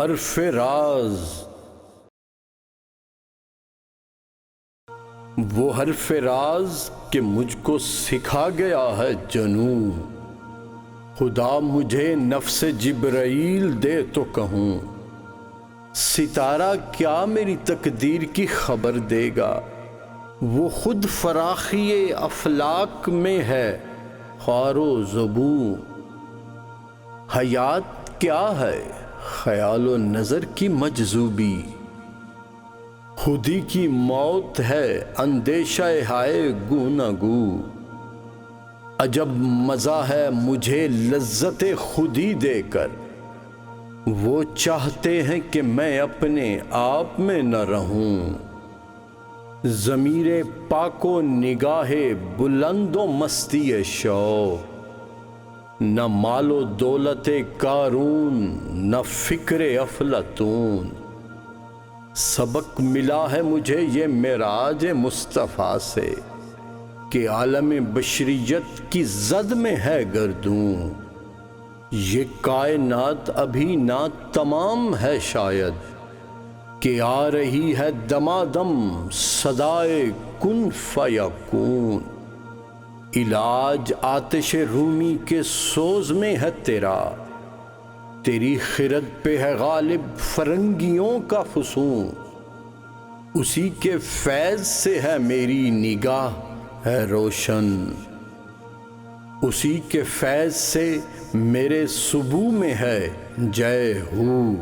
حرف راز، وہ حرف راز کہ مجھ کو سکھا گیا ہے جنوں، خدا مجھے نفس جبرائیل دے تو کہوں، ستارہ کیا میری تقدیر کی خبر دے گا، وہ خود فراخی افلاک میں ہے خوار و زبوں، حیات کیا ہے خیال و نظر کی مجذوبی، خودی کی موت ہے اندیشہ ہائے گو نہ گو، عجب مزہ ہے مجھے لذت خودی دے کر، وہ چاہتے ہیں کہ میں اپنے آپ میں نہ رہوں، ضمیر پاک و نگاہ بلند و مستی شوق، نہ مال و دولت قارون نہ فکر افلاطون، سبق ملا ہے مجھے یہ معراج مصطفیٰ سے کہ عالم بشریت کی زد میں ہے گردوں، یہ کائنات ابھی نہ تمام ہے شاید کہ آ رہی ہے دمادم صدائے کن فیکون، علاج آتش رومی کے سوز میں ہے تیرا، تیری خرد پہ ہے غالب فرنگیوں کا فسون، اسی کے فیض سے ہے میری نگاہ ہے روشن، اسی کے فیض سے میرے صبح میں ہے جے ہو۔